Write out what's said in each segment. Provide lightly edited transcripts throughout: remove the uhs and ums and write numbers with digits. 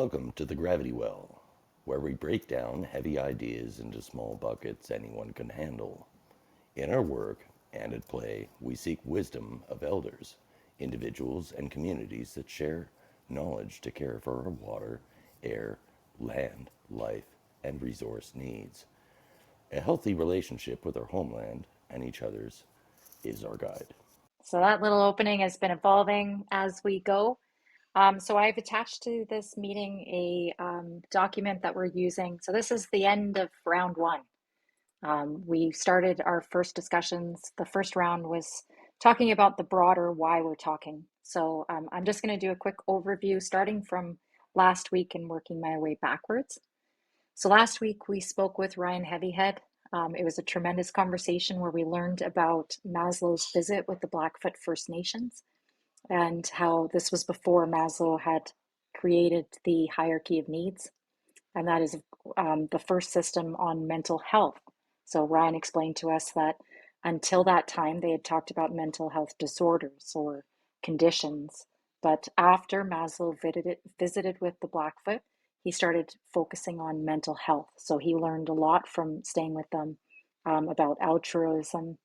Welcome to the Gravity Well, where we break down heavy ideas into small buckets anyone can handle. In our work and at play, we seek wisdom of elders, individuals, and communities that share knowledge to care for our water, air, land, life, and resource needs. A healthy relationship with our homeland and each other's is our guide. So that little opening has been evolving as we go. So I've attached to this meeting a document that we're using. So this is the end of round one. We started our first discussions. The first round was talking about the broader why we're talking. So I'm just going to do a quick overview starting from last week and working my way backwards. So last week we spoke with Ryan Heavyhead. It was a tremendous conversation where we learned about Maslow's visit with the Blackfoot First Nations and how this was before Maslow had created the hierarchy of needs. And that is the first system on mental health. So Ryan explained to us that until that time, they had talked about mental health disorders or conditions. But after Maslow visited with the Blackfoot, he started focusing on mental health. So he learned a lot from staying with them about altruism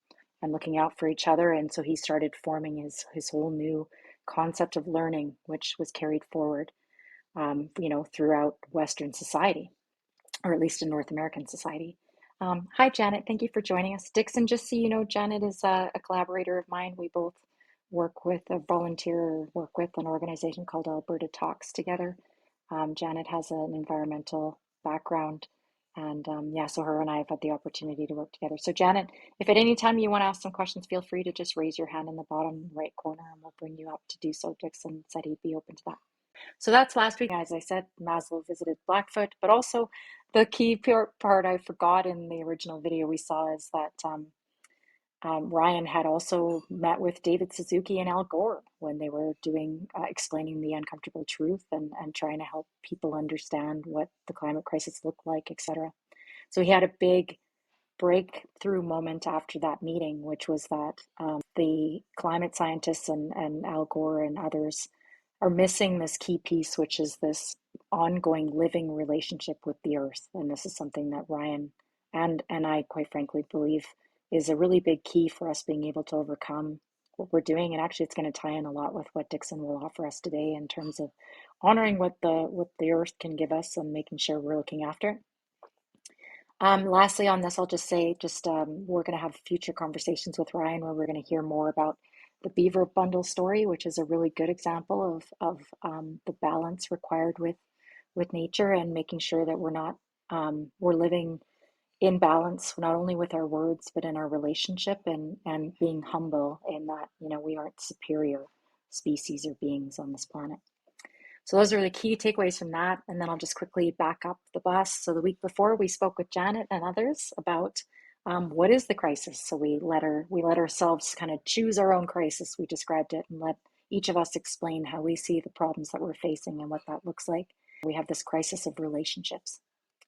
and looking out for each other. And so he started forming his whole new concept of learning, which was carried forward, throughout Western society, or at least in North American society. Hi, Janet. Thank you for joining us. Dixon, just so you know, Janet is a collaborator of mine. We both work with a volunteer or work with an organization called Alberta Talks together. Janet has an environmental background. And yeah, so her and I have had the opportunity to work together. So Janet, if at any time you want to ask some questions, feel free to just raise your hand in the bottom right corner and we'll bring you up to do so. Dixon said he'd be open to that. So that's last week. As I said, Maslow visited Blackfoot, but also the key part I forgot in the original video we saw is that Ryan had also met with David Suzuki and Al Gore when they were doing explaining the uncomfortable truth and trying to help people understand what the climate crisis looked like, etc. So he had a big breakthrough moment after that meeting, which was that the climate scientists and Al Gore and others are missing this key piece, which is this ongoing living relationship with the earth. And this is something that Ryan and I, quite frankly, believe is a really big key for us being able to overcome what we're doing. And actually, it's going to tie in a lot with what Dixon will offer us today in terms of honoring what the earth can give us and making sure we're looking after it. Lastly, on this, I'll just say, we're going to have future conversations with Ryan where we're going to hear more about the beaver bundle story, which is a really good example of the balance required with nature and making sure that we're living in balance, not only with our words, but in our relationship and being humble in that, we aren't superior species or beings on this planet. So those are the key takeaways from that. And then I'll just quickly back up the bus. So the week before we spoke with Janet and others about what is the crisis. So we let ourselves kind of choose our own crisis. We described it and let each of us explain how we see the problems that we're facing and what that looks like. We have this crisis of relationships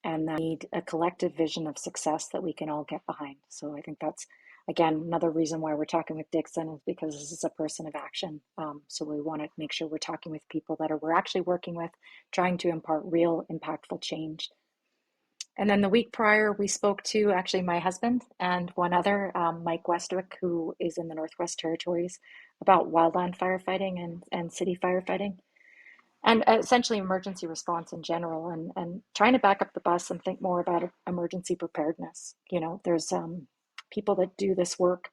and that we need a collective vision of success that we can all get behind. So I think that's, again, another reason why we're talking with Dixon is because this is a person of action. So we want to make sure we're talking with people that we're actually working with, trying to impart real impactful change. And then the week prior, we spoke to actually my husband and one other, Mike Westwick, who is in the Northwest Territories, about wildland firefighting and city firefighting and essentially emergency response in general and trying to back up the bus and think more about emergency preparedness. There's people that do this work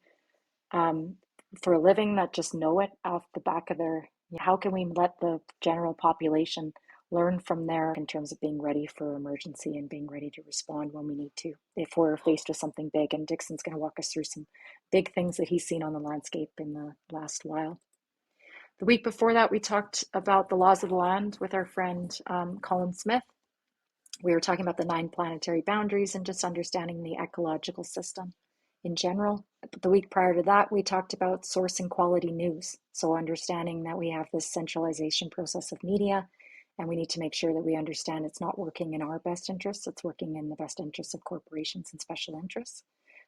for a living that just know it off the back of their, how can we let the general population learn from there in terms of being ready for emergency and being ready to respond when we need to, if we're faced with something big. And Dixon's going to walk us through some big things that he's seen on the landscape in the last while. The week before that, we talked about the laws of the land with our friend Colin Smith. We were talking about the 9 planetary boundaries and just understanding the ecological system in general. The week prior to that, we talked about sourcing quality news. So understanding that we have this centralization process of media, and we need to make sure that we understand it's not working in our best interests, it's working in the best interests of corporations and special interests.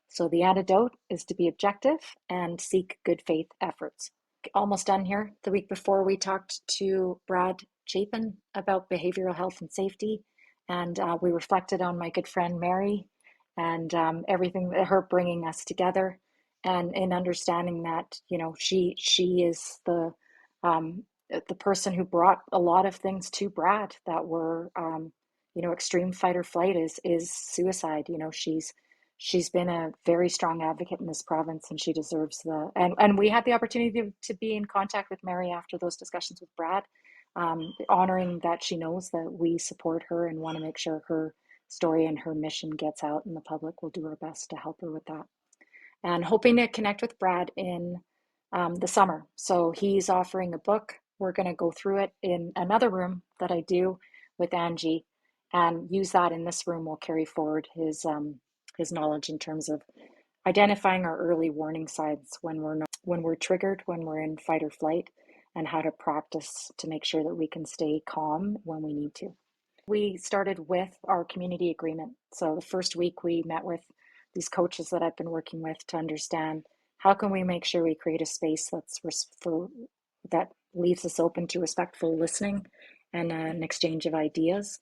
So the antidote is to be objective and seek good faith efforts. Almost done here. The week before, we talked to Brad Chapin about behavioral health and safety. And we reflected on my good friend Mary and everything that her bringing us together, and in understanding that she is um, the person who brought a lot of things to Brad that were extreme fight or flight is suicide. She's been a very strong advocate in this province, and she deserves and we had the opportunity to be in contact with Mary after those discussions with Brad, honoring that she knows that we support her and want to make sure her story and her mission gets out in the public. We'll do our best to help her with that, and hoping to connect with Brad in the summer. So he's offering a book. We're going to go through it in another room that I do with Angie, and use that in this room. We'll carry forward his knowledge in terms of identifying our early warning signs when we're triggered, when we're in fight or flight, and how to practice to make sure that we can stay calm when we need to. We started with our community agreement. So the first week we met with these coaches that I've been working with to understand how can we make sure we create a space that leaves us open to respectful listening and an exchange of ideas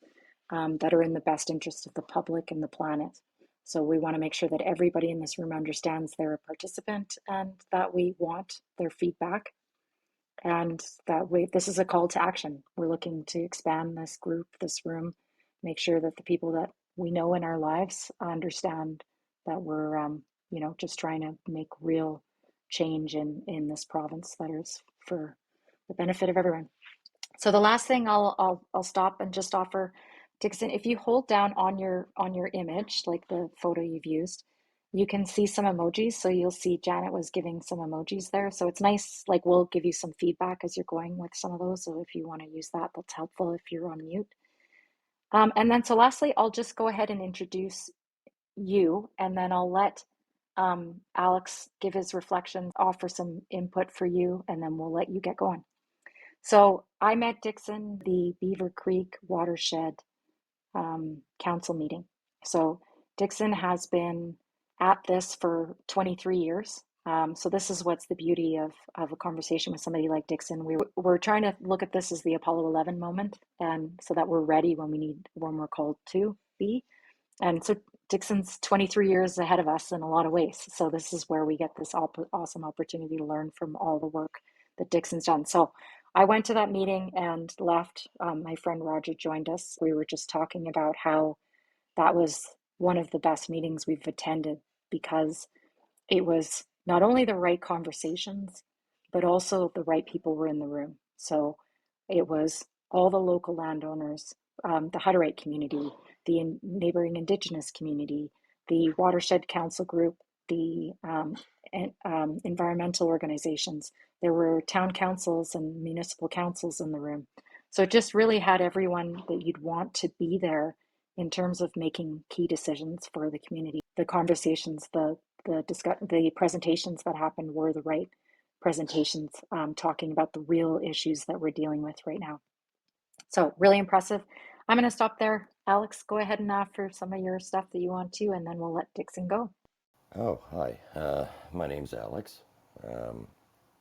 that are in the best interest of the public and the planet. So we want to make sure that everybody in this room understands they're a participant and that we want their feedback, and this is a call to action. We're looking to expand this group, this room, make sure that the people that we know in our lives understand that we're just trying to make real change in this province that is for the benefit of everyone. So the last thing I'll stop and just offer, Dixon, if you hold down on your image, like the photo you've used, you can see some emojis. So you'll see Janet was giving some emojis there. So it's nice, like we'll give you some feedback as you're going with some of those. So if you want to use that, that's helpful if you're on mute. And then so lastly, I'll just go ahead and introduce you, and then I'll let Alex give his reflections, offer some input for you, and then we'll let you get going. So I met Dixon the Beaver Creek Watershed Council meeting. So Dixon has been at this for 23 years. So this is what's the beauty of a conversation with somebody like Dixon. We're trying to look at this as the Apollo 11 moment, and so that we're ready when we're called to be. And so Dixon's 23 years ahead of us in a lot of ways. So this is where we get this awesome opportunity to learn from all the work that Dixon's done. So I went to that meeting and left. My friend Roger joined us. We were just talking about how that was one of the best meetings we've attended, because it was not only the right conversations, but also the right people were in the room. So it was all the local landowners, the Hutterite community, the neighboring Indigenous community, the Watershed Council Group, the environmental organizations. There were town councils and municipal councils in the room. So it just really had everyone that you'd want to be there in terms of making key decisions for the community. The conversations, the presentations that happened were the right presentations, talking about the real issues that we're dealing with right now. So really impressive. I'm going to stop there. Alex, go ahead and offer some of your stuff that you want to, and then we'll let Dixon go. Oh, hi. My name's Alex. Um,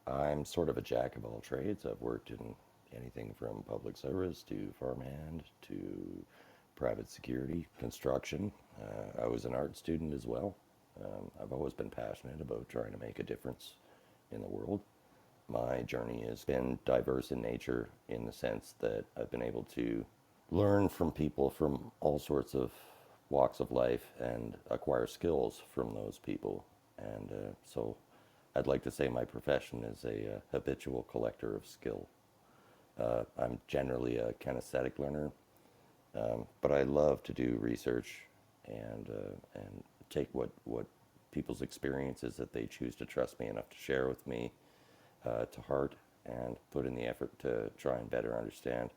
I'm sort of a jack of all trades. I've worked in anything from public service to farmhand to private security, construction. I was an art student as well. I've always been passionate about trying to make a difference in the world. My journey has been diverse in nature in the sense that I've been able to learn from people from all sorts of walks of life and acquire skills from those people. And so I'd like to say my profession is a habitual collector of skill. I'm generally a kinesthetic learner, but I love to do research and take what people's experiences that they choose to trust me enough to share with me to heart, and put in the effort to try and better understand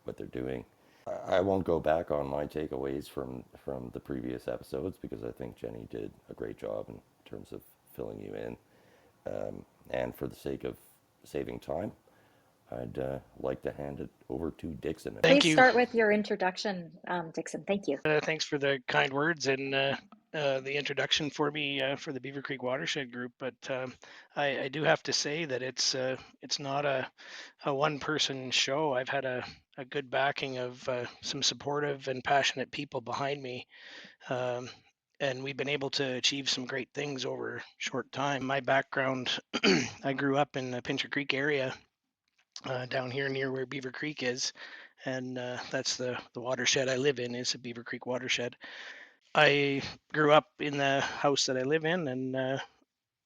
what they're doing. I won't go back on my takeaways from the previous episodes because I think Jenny did a great job in terms of filling you in. And for the sake of saving time, I'd like to hand it over to Dixon. Thank Please you. start with your introduction, Dixon. Thank you. Thanks for the kind words. And the introduction for me for the Beaver Creek Watershed Group, but I do have to say that it's not a one-person show. I've had a good backing of some supportive and passionate people behind me, um, and we've been able to achieve some great things over a short time. My background, I grew up in the Pincher Creek area down here near where Beaver Creek is, and that's the watershed I live in is a Beaver Creek watershed. I grew up in the house that I live in, and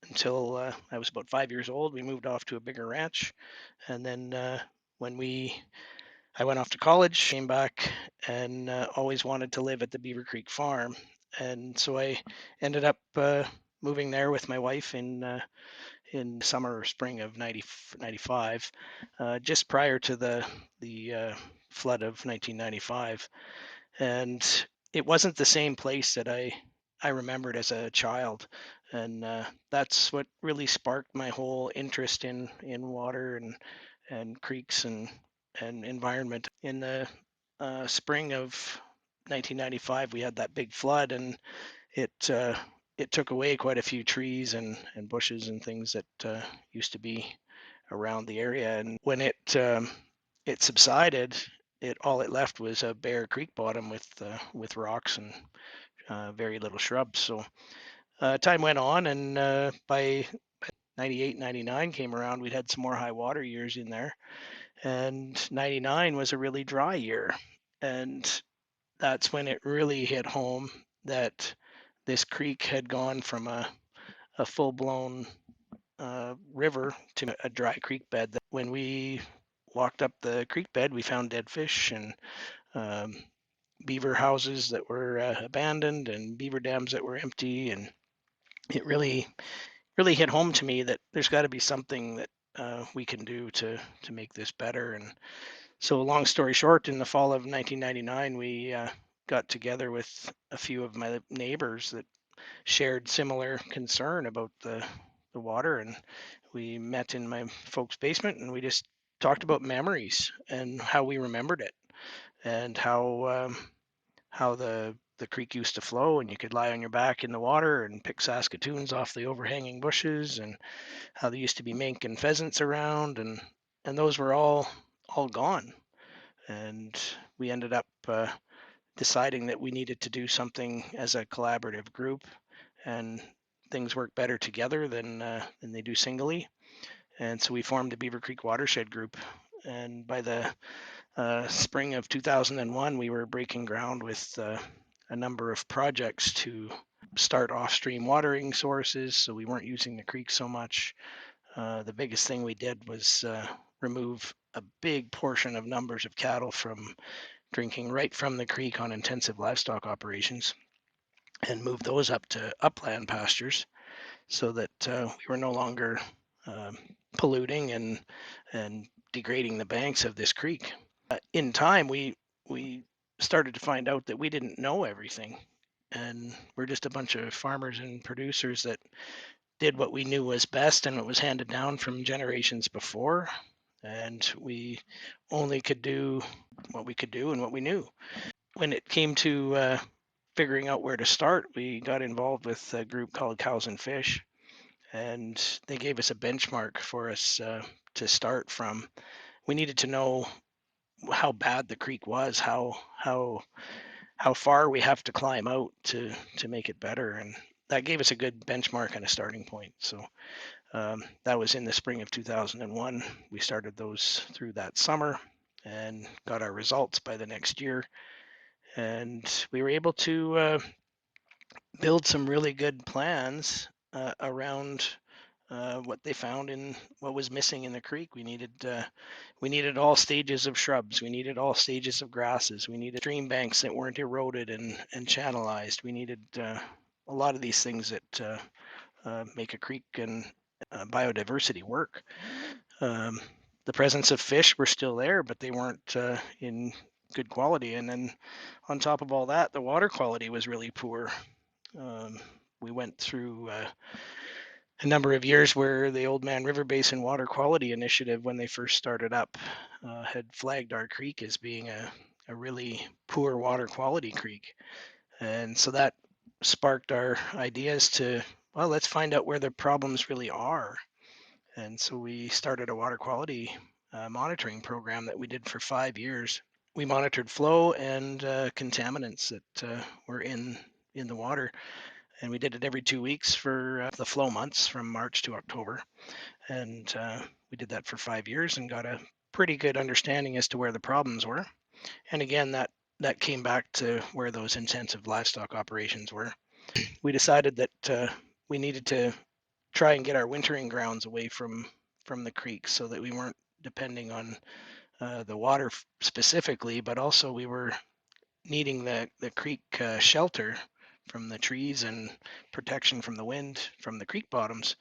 until I was about 5 years old, we moved off to a bigger ranch, and then when I went off to college, came back, and always wanted to live at the Beaver Creek farm, and so I ended up moving there with my wife in summer or spring of 95, just prior to the flood of 1995. And it wasn't the same place that I remembered as a child, and that's what really sparked my whole interest in water and creeks and environment. In the spring of 1995, we had that big flood, and it uh, it took away quite a few trees and bushes and things that used to be around the area. And when it subsided, it all it left was a bare creek bottom with rocks and very little shrubs. So time went on, and by 98, 99 came around, we'd had some more high water years in there, and 99 was a really dry year, and that's when it really hit home that this creek had gone from a full blown river to a dry creek bed. That when we walked up the creek bed, we found dead fish and um, beaver houses that were abandoned and beaver dams that were empty. And it really hit home to me that there's got to be something that we can do to make this better. And so, long story short, in the fall of 1999, we got together with a few of my neighbors that shared similar concern about the water, and we met in my folks' basement, and we just talked about memories and how we remembered it, and how the creek used to flow, and you could lie on your back in the water and pick saskatoons off the overhanging bushes, and how there used to be mink and pheasants around, and those were all gone. And we ended up deciding that we needed to do something as a collaborative group, and things work better together than they do singly. And so we formed the Beaver Creek Watershed Group. And by the spring of 2001, we were breaking ground with a number of projects to start off-stream watering sources, so we weren't using the creek so much. The biggest thing we did was remove a big portion of numbers of cattle from drinking right from the creek on intensive livestock operations, and move those up to upland pastures so that we were no longer um, polluting and degrading the banks of this creek. In time, we started to find out that we didn't know everything, and we're just a bunch of farmers and producers that did what we knew was best and what was handed down from generations before, and we only could do what we could do and what we knew. When it came to figuring out where to start, we got involved with a group called Cows and Fish, and they gave us a benchmark for us to start from. We needed to know how bad the creek was, how far we have to climb out to make it better, and that gave us a good benchmark and a starting point. So that was in the spring of 2001. We started those through that summer and got our results by the next year, and we were able to build some really good plans around what they found in what was missing in the creek. We needed all stages of shrubs. We needed all stages of grasses. We needed stream banks that weren't eroded and channelized. We needed a lot of these things that make a creek and biodiversity work. Um, the presence of fish were still there, but they weren't in good quality. And then on top of all that, the water quality was really poor. Um, we went through a number of years where the Old Man River Basin Water Quality Initiative, when they first started up, had flagged our creek as being a really poor water quality creek. And so that sparked our ideas to, well, let's find out where the problems really are. And so we started a water quality monitoring program that we did for 5 years. We monitored flow and contaminants that were in the water, and we did it every 2 weeks for the flow months from March to October. And we did that for 5 years and got a pretty good understanding as to where the problems were. And again, that came back to where those intensive livestock operations were. We decided that we needed to try and get our wintering grounds away from the creek so that we weren't depending on the water specifically, but also we were needing the creek shelter from the trees and protection from the wind from the creek bottoms.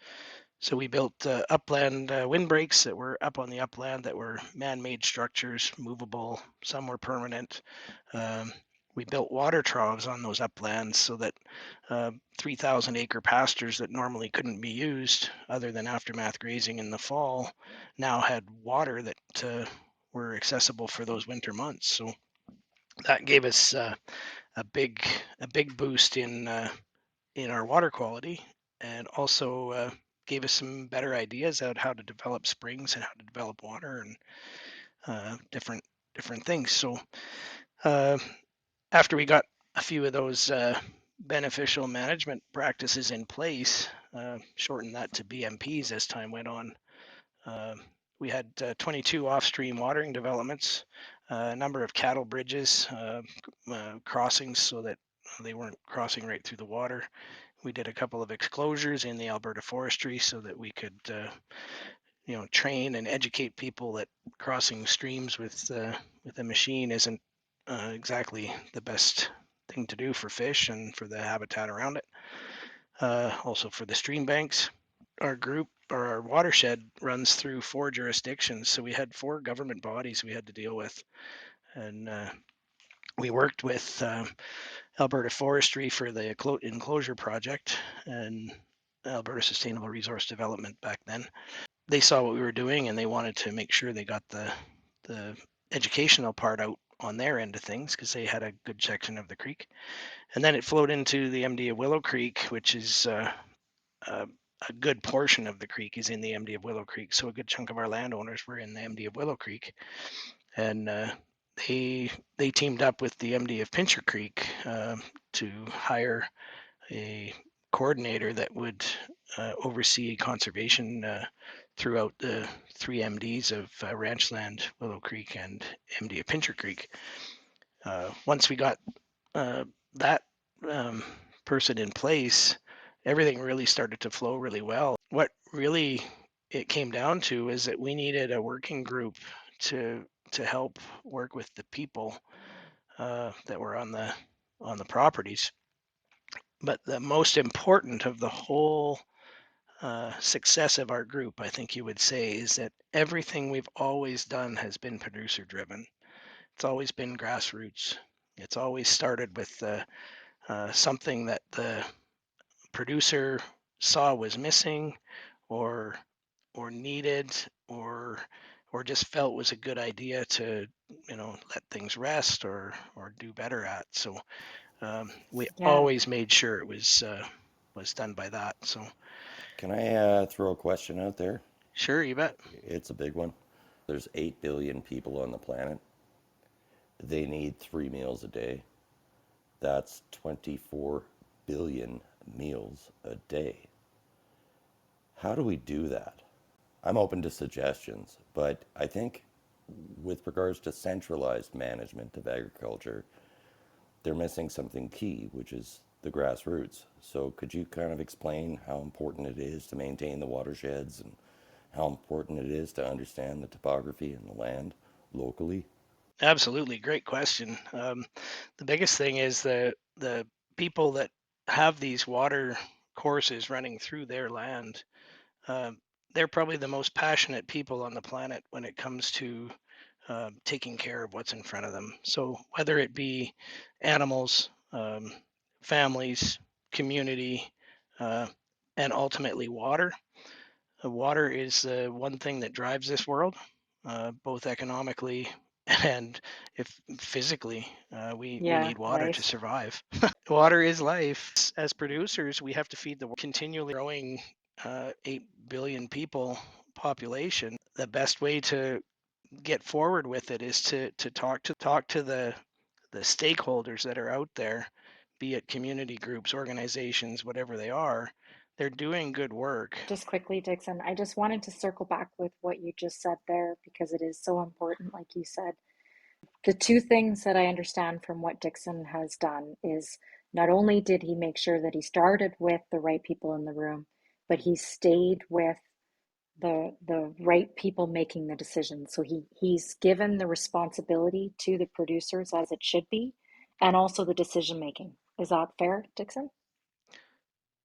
So we built upland windbreaks that were up on the upland that were man-made structures, movable. Some were permanent. We built water troughs on those uplands so that 3,000 acre pastures that normally couldn't be used other than aftermath grazing in the fall now had water that were accessible for those winter months. So that gave us a big boost in our water quality, and also gave us some better ideas on how to develop springs and how to develop water and different things. So after we got a few of those beneficial management practices in place, shortened that to BMPs as time went on. We had 22 off-stream watering developments, a number of cattle bridges, crossings so that they weren't crossing right through the water. We did a couple of exclosures in the Alberta forestry so that we could, train and educate people that crossing streams with a machine isn't exactly the best thing to do for fish and for the habitat around it. Also for the stream banks. Our group or our watershed runs through 4 jurisdictions, so we had 4 government bodies we had to deal with, and we worked with Alberta Forestry for the enclosure project and Alberta Sustainable Resource Development back then. They saw what we were doing and they wanted to make sure they got the educational part out on their end of things because they had a good section of the creek. And then it flowed into the MD of Willow Creek, which is a good portion of the creek is in the MD of Willow Creek. So a good chunk of our landowners were in the MD of Willow Creek. And they teamed up with the MD of Pincher Creek to hire a coordinator that would oversee conservation throughout the 3 MDs of Ranchland, Willow Creek, and MD of Pincher Creek. Once we got that person in place, everything really started to flow really well. What really it came down to is that we needed a working group to help work with the people that were on the properties. But the most important of the whole success of our group, I think you would say, is that everything we've always done has been producer driven. It's always been grassroots. It's always started with something that the producer saw was missing or needed or just felt was a good idea to let things rest or do better at. So we Yeah. always made sure it was done by that. So Can I throw a question out there? sure, you bet. It's a big one. There's 8 billion people on the planet. They need 3 meals a day. That's 24 billion meals a day. How do we do that? I'm open to suggestions, but I think with regards to centralized management of agriculture, they're missing something key, which is the grassroots. So could you kind of explain how important it is to maintain the watersheds and how important it is to understand the topography and the land locally? Absolutely, great question. The biggest thing is the people that have these water courses running through their land. Um, they're probably the most passionate people on the planet when it comes to taking care of what's in front of them. So whether it be animals, families, community, uh, and ultimately water. Water is one thing that drives this world, both economically And if physically, we Yeah, need water to right. survive. Water is life. As producers, we have to feed the continually growing 8 billion people population. The best way to get forward with it is to talk to the stakeholders that are out there, be it community groups, organizations, whatever they are. They're doing good work. Just quickly, Dixon, I just wanted to circle back with what you just said there because it is so important, like you said. The two things that I understand from what Dixon has done is not only did he make sure that he started with the right people in the room, but he stayed with the right people making the decisions. So he's given the responsibility to the producers as it should be, and also the decision making. Is that fair, Dixon?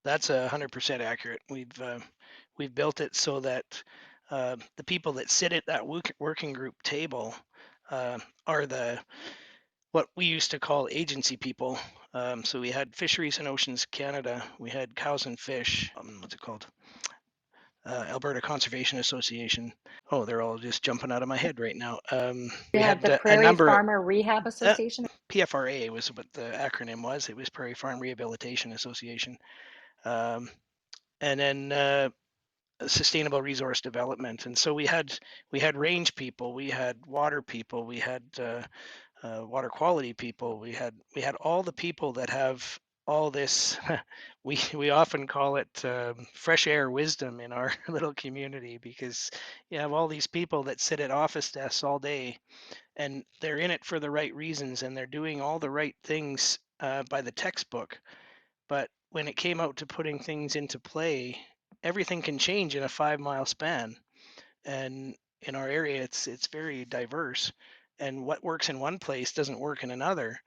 That's 100% accurate. We've built it so that the people that sit at that working group table are the what we used to call agency people. So we had Fisheries and Oceans Canada, we had Cows and Fish, what's it called? Alberta Conservation Association. Oh, they're all just jumping out of my head right now. We We had had the a Prairie number of Farmer Rehab Association. PFRA was what the acronym was. It was Prairie Farm Rehabilitation Association. And then sustainable resource development. And so we had range people, we had water people, we had water quality people, we had all the people that have all this. We often call it fresh air wisdom in our little community, because you have all these people that sit at office desks all day, and they're in it for the right reasons, and they're doing all the right things by the textbook. But when it came out to putting things into play, everything can change in a 5 mile span. And in our area, it's very diverse. And what works in one place doesn't work in another.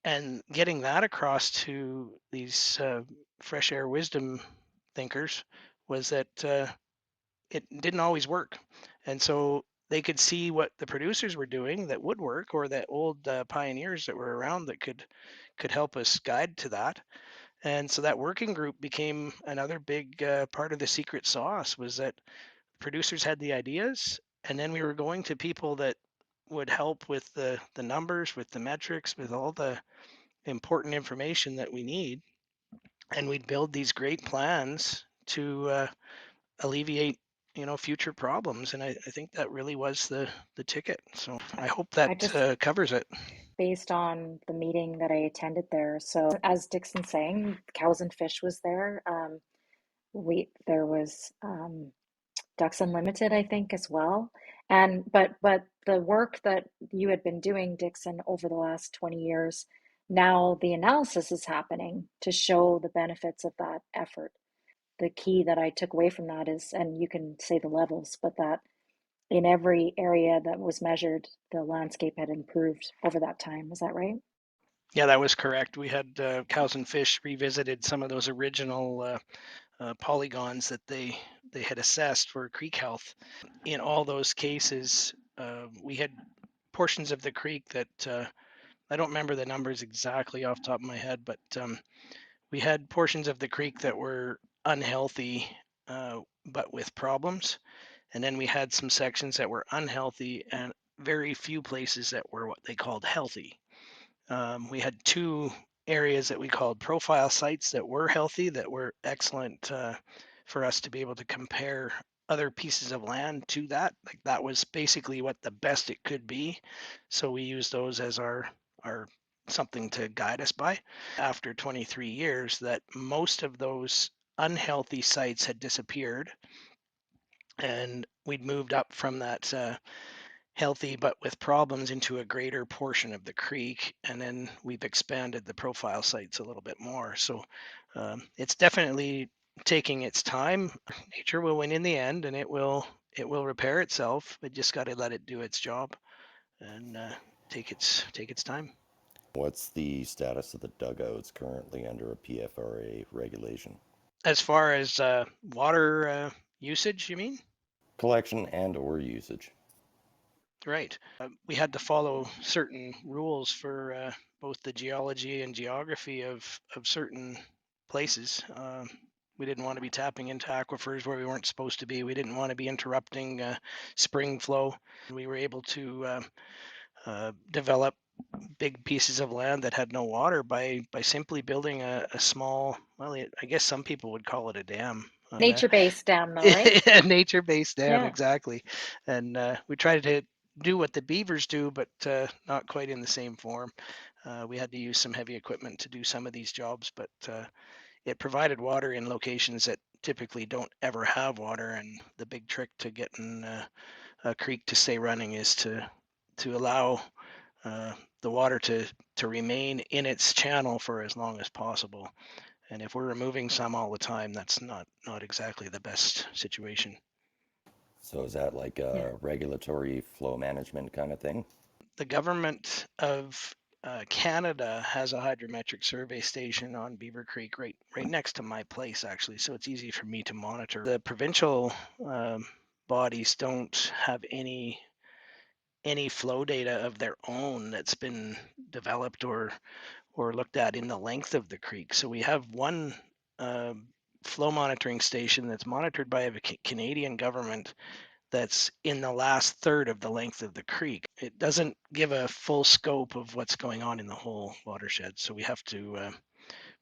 And getting that across to these fresh air wisdom thinkers was that it didn't always work. And so they could see what the producers were doing that would work, or that old pioneers that were around that could help us guide to that. And so that working group became another big part of the secret sauce, was that producers had the ideas, and then we were going to people that would help with the numbers, with the metrics, with all the important information that we need. And we'd build these great plans to alleviate future problems. And I think that really was the ticket. So I hope that I just covers it. based on the meeting that I attended there. So as Dixon's saying, Cows and Fish was there. There was Ducks Unlimited, I think, as well. And but the work that you had been doing, Dixon, over the last 20 years, now the analysis is happening to show the benefits of that effort. The key that I took away from that is, and you can say the levels, but that in every area that was measured, the landscape had improved over that time. Is that right? Yeah, that was correct. We had Cows and Fish revisited some of those original polygons that they had assessed for creek health. In all those cases, we had portions of the creek that I don't remember the numbers exactly off the top of my head, but we had portions of the creek that were unhealthy, but with problems. And then we had some sections that were unhealthy, and very few places that were what they called healthy. We had two areas that we called profile sites that were healthy, that were excellent for us to be able to compare other pieces of land to that. Like, that was basically what the best it could be. So we used those as our something to guide us by. After 23 years, that most of those unhealthy sites had disappeared, and we'd moved up from that healthy but with problems into a greater portion of the creek, and then we've expanded the profile sites a little bit more. So it's definitely taking its time. Nature will win in the end, and it will repair itself. But just got to let it do its job, and take its time. What's the status of the dugouts currently under a PFRA regulation? As far as water usage, you mean? Collection and or usage. Right. We had to follow certain rules for both the geology and geography of certain places. We didn't want to be tapping into aquifers where we weren't supposed to be. We didn't want to be interrupting spring flow. We were able to develop big pieces of land that had no water by simply building a small, well, I guess some people would call it a dam. Nature-based dam though, right? A nature-based dam, Yeah. exactly. And we tried to do what the beavers do, but not quite in the same form. We had to use some heavy equipment to do some of these jobs, but it provided water in locations that typically don't ever have water. And the big trick to getting a creek to stay running is to allow the water to remain in its channel for as long as possible. And if we're removing some all the time, that's not exactly the best situation. So is that like Yeah. a regulatory flow management kind of thing? The government of Canada has a hydrometric survey station on Beaver Creek, right next to my place, actually. So it's easy for me to monitor. The provincial bodies don't have any flow data of their own that's been developed or looked at in the length of the creek. So we have one flow monitoring station that's monitored by the Canadian government that's in the last third of the length of the creek. It doesn't give a full scope of what's going on in the whole watershed. So we have to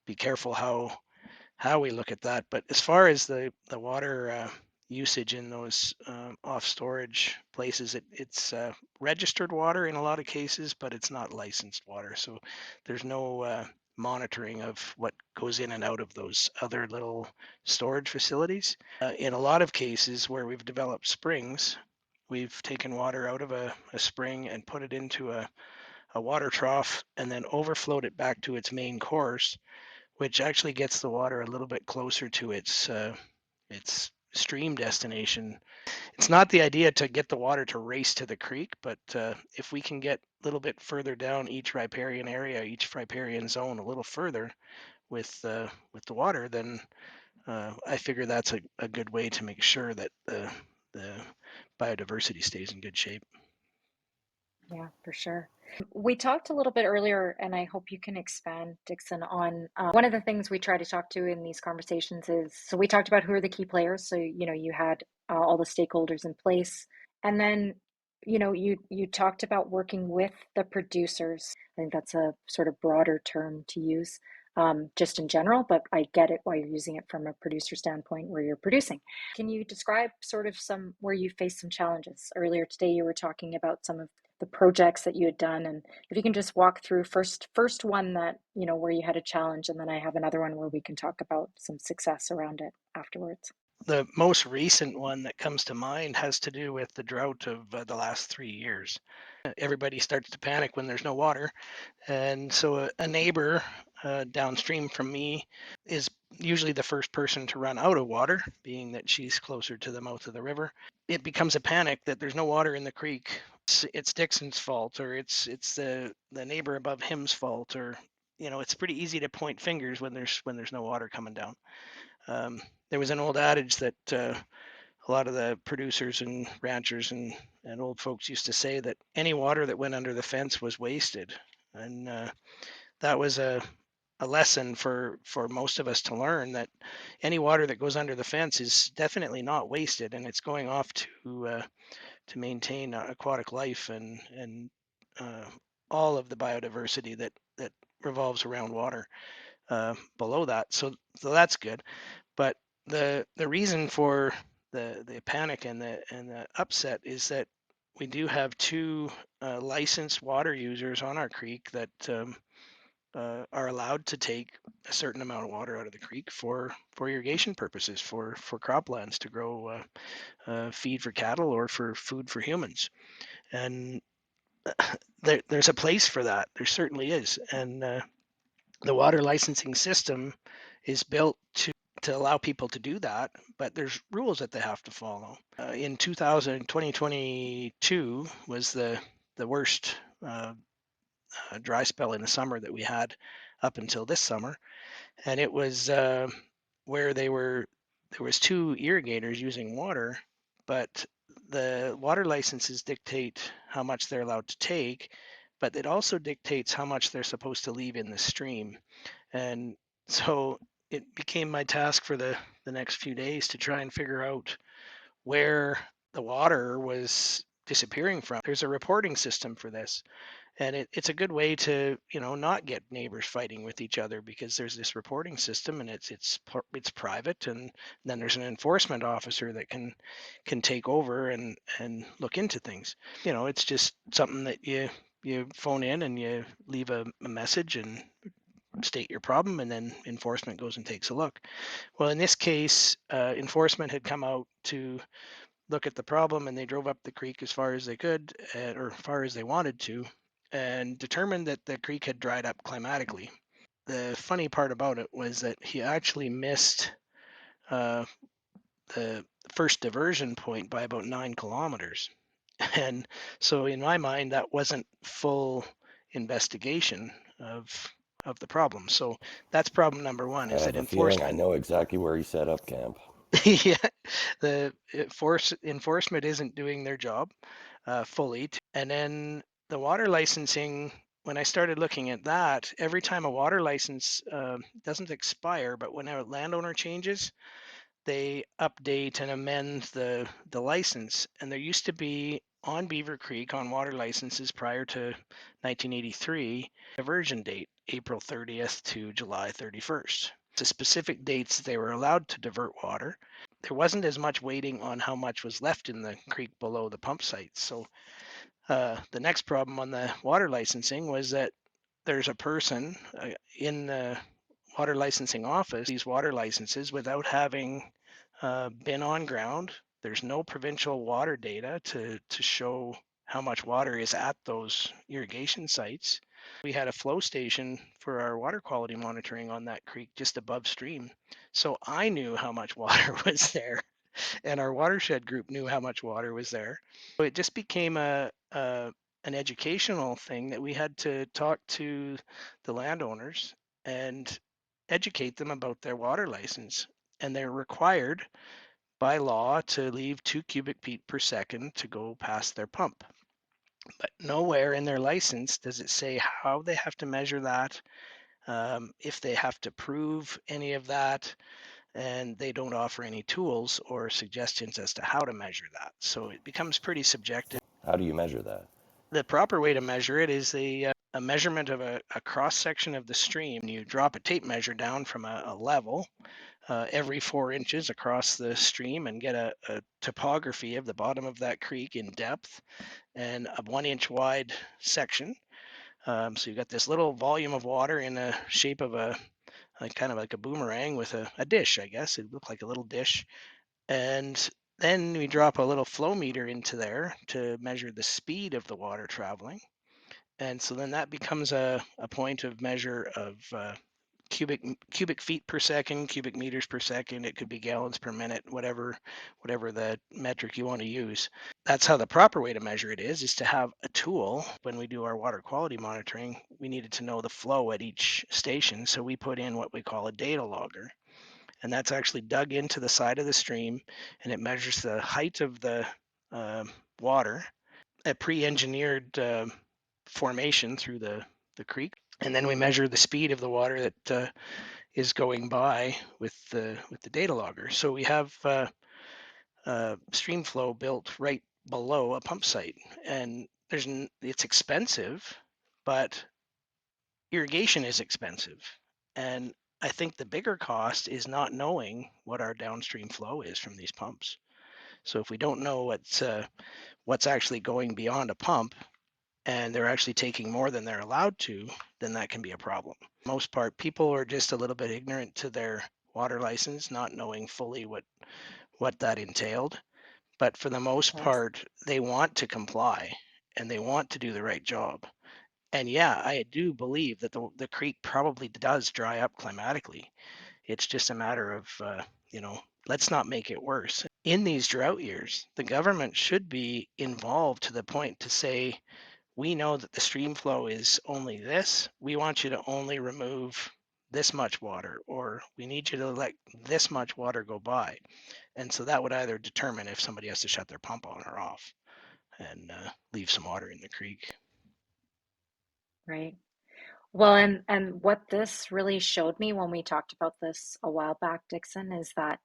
be careful how we look at that. But as far as the water usage in those off storage places, it's registered water in a lot of cases, but it's not licensed water. So there's no monitoring of what goes in and out of those other little storage facilities. In a lot of cases where we've developed springs, we've taken water out of a spring and put it into a water trough and then overflowed it back to its main course, which actually gets the water a little bit closer to its stream destination. It's not the idea to get the water to race to the creek, but if we can get a little bit further down each riparian area, each riparian zone a little further with the water, then I figure that's a good way to make sure that the biodiversity stays in good shape. Yeah, for sure. We talked a little bit earlier, and I hope you can expand, Dixon, on one of the things we try to talk to in these conversations is so we talked about who are the key players. So, you had all the stakeholders in place. And then, you talked about working with the producers. I think that's a sort of broader term to use just in general, but I get it why you're using it from a producer standpoint where you're producing. Can you describe sort of some where you faced some challenges? Earlier today, you were talking about some of the projects that you had done, and if you can just walk through first one that where you had a challenge, and then I have another one where we can talk about some success around it afterwards. The most recent one that comes to mind has to do with the drought of the last 3 years. Everybody starts to panic when there's no water. And so a neighbor downstream from me is usually the first person to run out of water, being that she's closer to the mouth of the river. It becomes a panic that there's no water in the creek. It's Dixon's fault, or it's the neighbor above him's fault, or it's pretty easy to point fingers when there's no water coming down. There was an old adage that a lot of the producers and ranchers and old folks used to say that any water that went under the fence was wasted. And that was a lesson for most of us to learn, that any water that goes under the fence is definitely not wasted, and it's going off to maintain aquatic life and uh, all of the biodiversity that revolves around water below that. So that's good. But the reason for the panic and the upset is that we do have two licensed water users on our creek that are allowed to take a certain amount of water out of the creek for irrigation purposes, for croplands to grow feed for cattle or for food for humans. And there's a place for that. There certainly is. And the water licensing system is built to allow people to do that, but there's rules that they have to follow. In 2022 was the worst dry spell in the summer that we had up until this summer, and it was where there was two irrigators using water, but the water licenses dictate how much they're allowed to take, but it also dictates how much they're supposed to leave in the stream. And so it became my task for the next few days to try and figure out where the water was disappearing from. There's a reporting system for this, and it's a good way to not get neighbors fighting with each other, because there's this reporting system, and it's private, and then there's an enforcement officer that can take over and look into things. It's just something that you phone in and you leave a message and state your problem, and then enforcement goes and takes a look. Well, in this case, enforcement had come out to look at the problem, and they drove up the creek as far as they could, or as far as they wanted to, and determined that the creek had dried up climatically. The funny part about it was that he actually missed uh, the first diversion point by about 9 kilometers. And so in my mind, that wasn't full investigation of the problem. So that's problem number one, I is that have a feeling I enforcement. know exactly where he set up camp. Yeah, the enforcement isn't doing their job fully. And then the water licensing, when I started looking at that, every time a water license doesn't expire, but when a landowner changes, they update and amend the license. And there used to be on Beaver Creek on water licenses prior to 1983 diversion date, April 30th to July 31st. The specific dates they were allowed to divert water. There wasn't as much waiting on how much was left in the creek below the pump sites. So the next problem on the water licensing was that there's a person in the water licensing office, these water licenses, without having been on ground. There's no provincial water data to show how much water is at those irrigation sites. We had a flow station for our water quality monitoring on that creek just above stream. So I knew how much water was there, and our watershed group knew how much water was there. So it just became an educational thing that we had to talk to the landowners and educate them about their water license. And they're required by law to leave 2 cubic feet per second to go past their pump. But nowhere in their license does it say how they have to measure that, if they have to prove any of that, and they don't offer any tools or suggestions as to how to measure that. So it becomes pretty subjective. How do you measure that? The proper way to measure it is a measurement of a cross section of the stream. You drop a tape measure down from a level every 4 inches across the stream and get a topography of the bottom of that creek in depth and a 1 inch wide section. So you've got this little volume of water in the shape of a kind of like a boomerang with a dish, I guess. It looked like a little dish. And then we drop a little flow meter into there to measure the speed of the water traveling. And so then that becomes a point of measure of cubic feet per second, cubic meters per second. It could be gallons per minute, whatever the metric you want to use. That's how the proper way to measure it is to have a tool. When we do our water quality monitoring, we needed to know the flow at each station. So we put in what we call a data logger. And that's actually dug into the side of the stream, and it measures the height of the water, a pre-engineered formation through the creek. And then we measure the speed of the water that is going by with the data logger. So we have stream flow built right below a pump site, and it's expensive, but irrigation is expensive. And I think the bigger cost is not knowing what our downstream flow is from these pumps. So if we don't know what's actually going beyond a pump, and they're actually taking more than they're allowed to, then that can be a problem. Most part, people are just a little bit ignorant to their water license, not knowing fully what that entailed. But for the most Yes. part, they want to comply and they want to do the right job. And yeah, I do believe that the creek probably does dry up climatically. It's just a matter of, let's not make it worse. In these drought years, the government should be involved to the point to say, we know that the stream flow is only this. We want you to only remove this much water, or we need you to let this much water go by. And so that would either determine if somebody has to shut their pump on or off and leave some water in the creek. Right. Well, and what this really showed me when we talked about this a while back, Dixon, is that,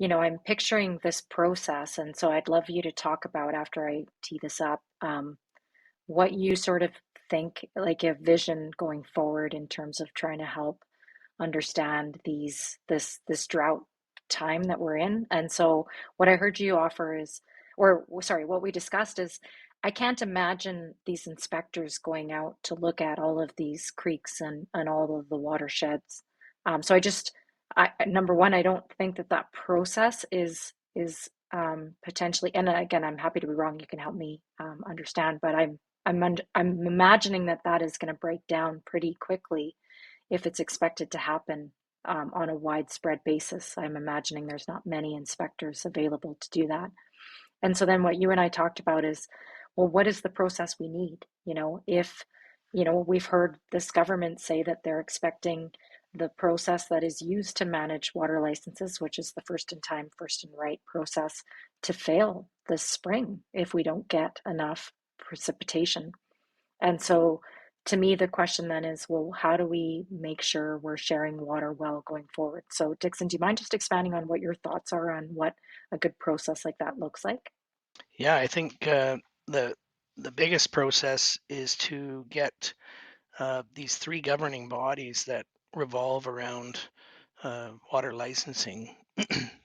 I'm picturing this process, and so I'd love you to talk about after I tee this up, what you sort of think, like a vision going forward in terms of trying to help understand this drought time that we're in. And so what I heard you offer is, or sorry, what we discussed is, I can't imagine these inspectors going out to look at all of these creeks and all of the watersheds. So number one, I don't think that that process is potentially, and again, I'm happy to be wrong. You can help me understand, but I'm imagining that that is going to break down pretty quickly if it's expected to happen on a widespread basis. I'm imagining there's not many inspectors available to do that. And so then what you and I talked about is, well, what is the process we need? If, we've heard this government say that they're expecting the process that is used to manage water licenses, which is the first in time, first in right process, to fail this spring if we don't get enough precipitation. And so to me, the question then is, well, how do we make sure we're sharing water well going forward? So, Dixon, do you mind just expanding on what your thoughts are on what a good process like that looks like? Yeah, I think the the biggest process is to get these three governing bodies that revolve around water licensing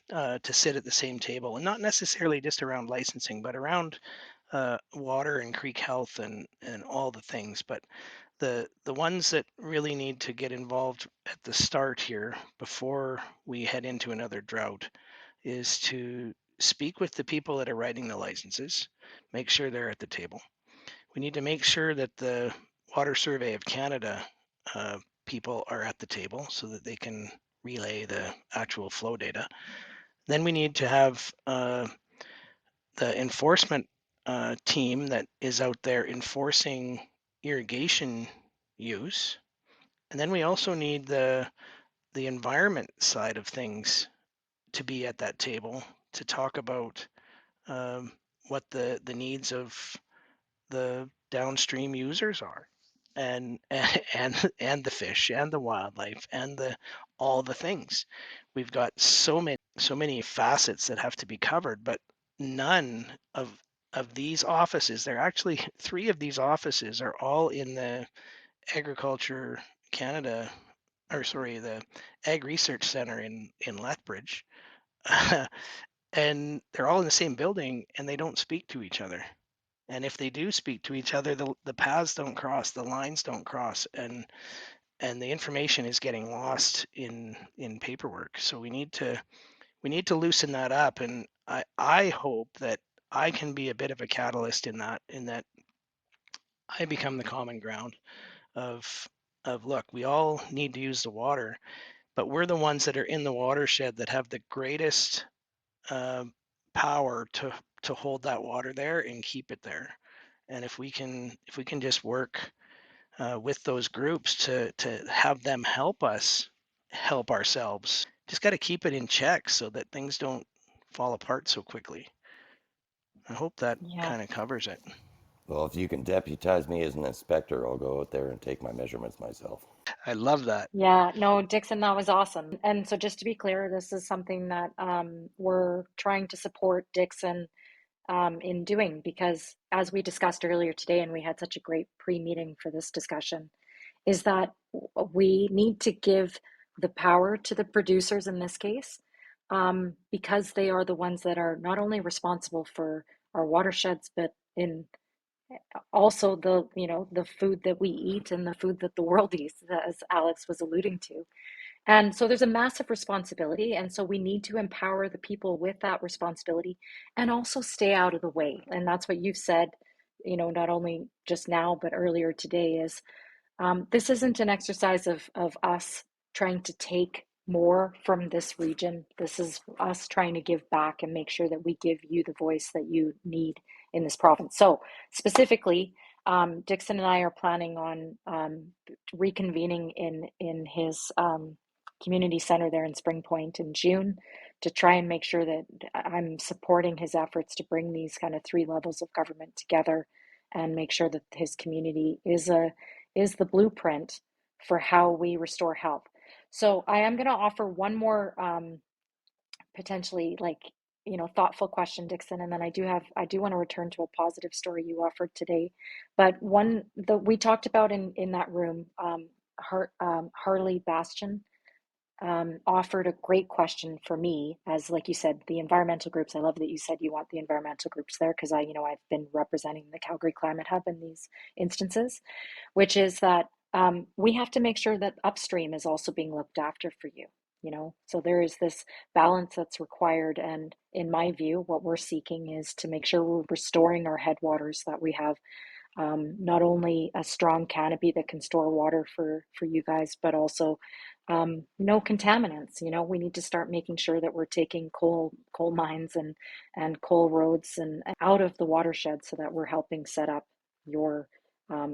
to sit at the same table, and not necessarily just around licensing, but around water and creek health and all the things. But the ones that really need to get involved at the start here before we head into another drought is to speak with the people that are writing the licenses, make sure they're at the table. We need to make sure that the Water Survey of Canada people are at the table so that they can relay the actual flow data. Then we need to have the enforcement team that is out there enforcing irrigation use. And then we also need the environment side of things to be at that table to talk about um, what the needs of the downstream users are, and and the fish and the wildlife and the all the things. We've got so many facets that have to be covered, but none of these offices, there are actually three of these offices are all in the Agriculture Canada, or sorry, the Ag Research Center in Lethbridge. And they're all in the same building and they don't speak to each other. And if they do speak to each other, the paths don't cross, the lines don't cross, and the information is getting lost in paperwork. So we need to loosen that up. And I hope that I can be a bit of a catalyst in that I become the common ground of look, we all need to use the water, but we're the ones that are in the watershed that have the greatest uh, power to hold that water there and keep it there. And if we can just work with those groups to have them help us help ourselves, just got to keep it in check so that things don't fall apart so quickly. I hope that Yeah. kind of covers it. Well, if you can deputize me as an inspector, I'll go out there and take my measurements myself. I love that. Yeah, no, Dixon, that was awesome. And so just to be clear, this is something that we're trying to support Dixon in doing because as we discussed earlier today, and we had such a great pre-meeting for this discussion, is that we need to give the power to the producers in this case, because they are the ones that are not only responsible for our watersheds, but in also the food that we eat and the food that the world eats, as Alex was alluding to. And so there's a massive responsibility. And so we need to empower the people with that responsibility and also stay out of the way. And that's what you've said, not only just now, but earlier today is this isn't an exercise of us trying to take more from this region. This is us trying to give back and make sure that we give you the voice that you need in this province. So, specifically, Dixon and I are planning on reconvening in his community center there in Spring Point in June to try and make sure that I'm supporting his efforts to bring these kind of three levels of government together and make sure that his community is the blueprint for how we restore health. So I am going to offer one more potentially thoughtful question, Dixon, and then I do want to return to a positive story you offered today. But one that we talked about in that room, Harley Bastian offered a great question for me, as like you said, the environmental groups. I love that you said you want the environmental groups there, because I've been representing the Calgary Climate Hub in these instances, which is that we have to make sure that upstream is also being looked after for you. So there is this balance that's required, and in my view, what we're seeking is to make sure we're restoring our headwaters, that we have not only a strong canopy that can store water for you guys, but also no contaminants. We need to start making sure that we're taking coal mines and coal roads and out of the watershed, so that we're helping set up your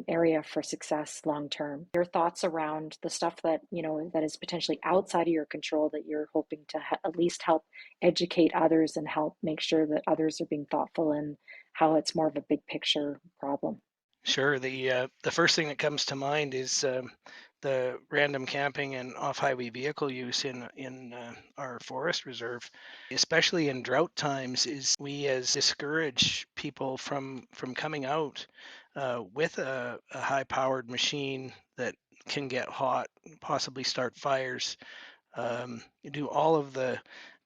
area for success long term. Your thoughts around the stuff that that is potentially outside of your control, that you're hoping to at least help educate others and help make sure that others are being thoughtful, and how it's more of a big picture problem. Sure. The first thing that comes to mind is the random camping and off-highway vehicle use in our forest reserve, especially in drought times. Is we as discourage people from coming out with a high-powered machine that can get hot, possibly start fires, do all of the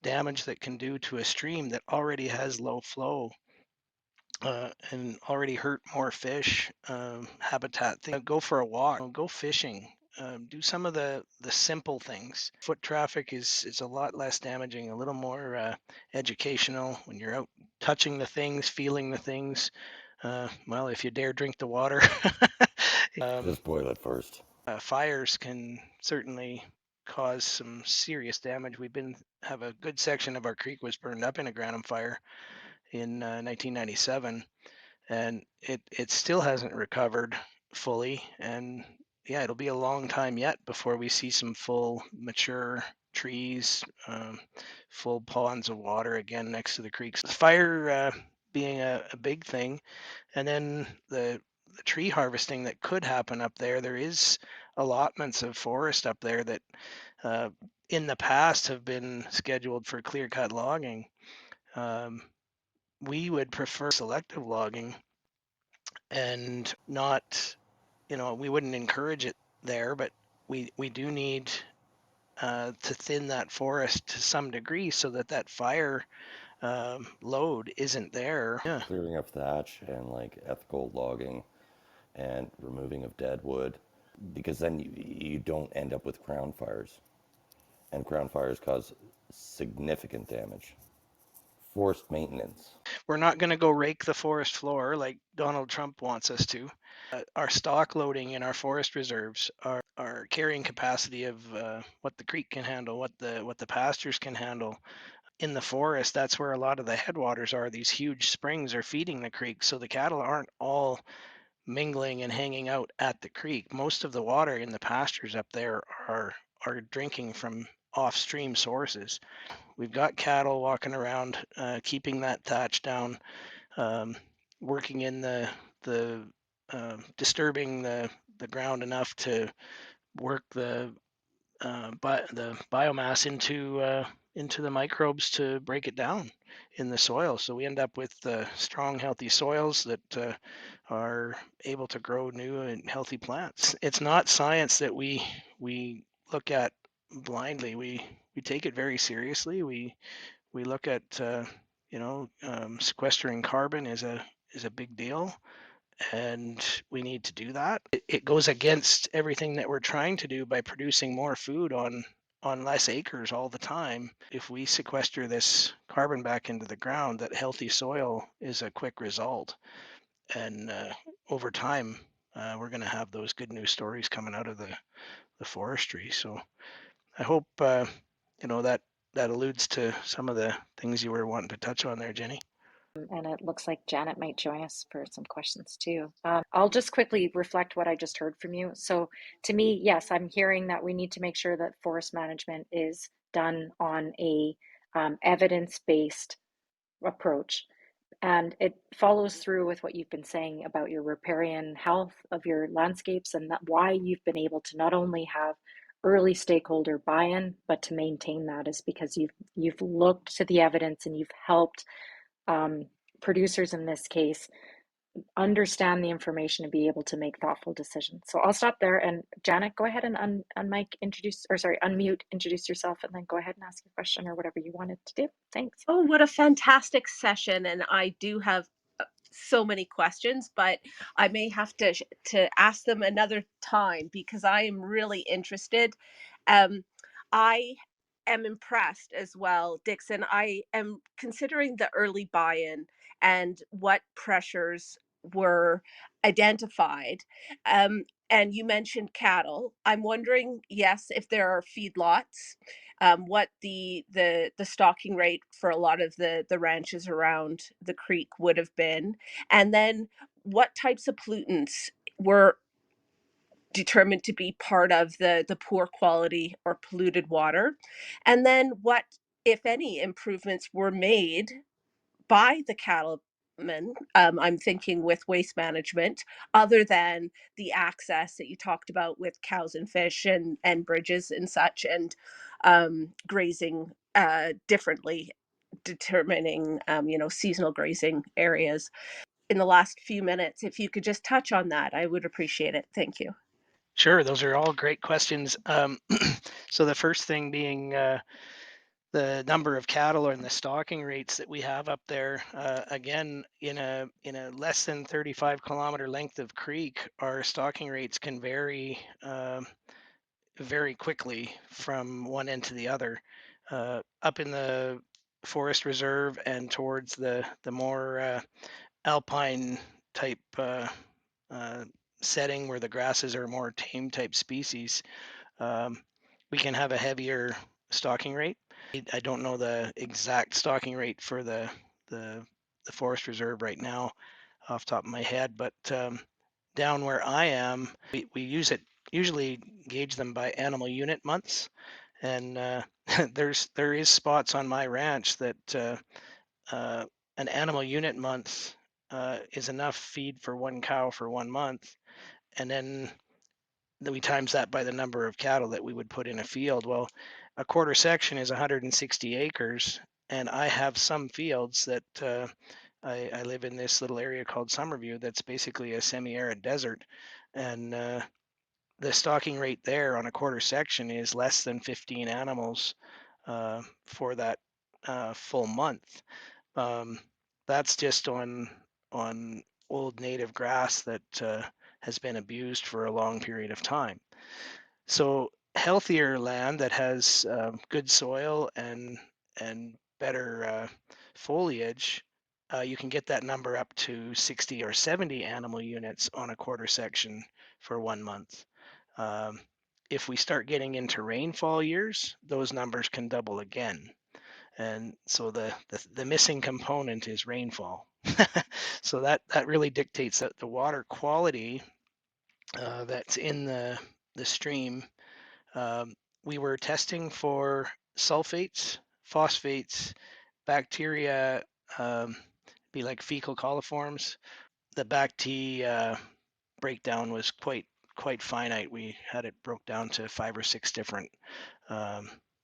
damage that can do to a stream that already has low flow, and already hurt more fish, habitat. Go for a walk, go fishing, do some of the simple things. Foot traffic is a lot less damaging, a little more educational when you're out touching the things, feeling the things. Well, if you dare drink the water. Just boil it first. Fires can certainly cause some serious damage. Have a good section of our creek was burned up in a Granum fire in 1997, and it still hasn't recovered fully. And yeah, it'll be a long time yet before we see some full mature trees, full ponds of water again next to the creeks. Fire being a big thing, and then the tree harvesting that could happen up there. There is allotments of forest up there that in the past have been scheduled for clear cut logging. We would prefer selective logging, and not, we wouldn't encourage it there, but we do need to thin that forest to some degree so that fire load isn't there. Yeah. Clearing of thatch and like ethical logging and removing of dead wood, because then you don't end up with crown fires. And crown fires cause significant damage. Forced maintenance. We're not going to go rake the forest floor like Donald Trump wants us to. Our stock loading in our forest reserves, our carrying capacity of what the creek can handle, what the pastures can handle. In the forest, that's where a lot of the headwaters are. These huge springs are feeding the creek, so the cattle aren't all mingling and hanging out at the creek. Most of the water in the pastures up there are drinking from off-stream sources. We've got cattle walking around, keeping that thatch down, working in the disturbing the ground enough to work the biomass into the microbes to break it down in the soil. So we end up with strong, healthy soils that are able to grow new and healthy plants. It's not science that we look at blindly. We take it very seriously. We look at sequestering carbon is a big deal, and we need to do that. It goes against everything that we're trying to do by producing more food on less acres all the time. If we sequester this carbon back into the ground, that healthy soil is a quick result. And over time, we're going to have those good news stories coming out of the forestry. So I hope that alludes to some of the things you were wanting to touch on there, Jenny. And it looks like Janet might join us for some questions too. I'll just quickly reflect what I just heard from you. So to me, yes, I'm hearing that we need to make sure that forest management is done on a evidence-based approach. And it follows through with what you've been saying about your riparian health of your landscapes, and that why you've been able to not only have early stakeholder buy-in, but to maintain that is because you've looked to the evidence and you've helped um, producers in this case understand the information and be able to make thoughtful decisions. So I'll stop there. And Janet, go ahead and unmute, introduce yourself, and then go ahead and ask your question or whatever you wanted to do. Thanks. Oh, what a fantastic session. And I do have so many questions, but I may have to ask them another time because I am really interested. I am impressed as well, Dixon. I am considering the early buy-in and what pressures were identified. And you mentioned cattle. I'm wondering, yes, if there are feedlots, what the stocking rate for a lot of the ranches around the creek would have been, and then what types of pollutants were determined to be part of the poor quality or polluted water, and then what, if any, improvements were made by the cattlemen. I'm thinking with waste management, other than the access that you talked about with cows and fish and bridges and such, and grazing differently, determining seasonal grazing areas. In the last few minutes, if you could just touch on that, I would appreciate it. Thank you. Sure, those are all great questions. So the first thing being the number of cattle and the stocking rates that we have up there. Again, in a less than 35-kilometer length of creek, our stocking rates can vary very quickly from one end to the other. Up in the forest reserve and towards the more alpine type uh, setting where the grasses are more tame type species, we can have a heavier stocking rate. I don't know the exact stocking rate for the forest reserve right now off the top of my head, but down where I am, we usually gauge them by animal unit months, and there is spots on my ranch that an animal unit month is enough feed for one cow for 1 month, and then we times that by the number of cattle that we would put in a field. Well, a quarter section is 160 acres, and I have some fields that I live in this little area called Summerview that's basically a semi-arid desert, and the stocking rate there on a quarter section is less than 15 animals for that full month. That's just on old native grass that has been abused for a long period of time. So healthier land that has good soil and better foliage, you can get that number up to 60 or 70 animal units on a quarter section for 1 month. Um, if we start getting into rainfall years, those numbers can double again. And so the missing component is rainfall. So that really dictates that the water quality that's in the stream. We were testing for sulfates, phosphates, bacteria, be like fecal coliforms. The bacteria breakdown was quite finite. We had it broke down to 5 or 6 different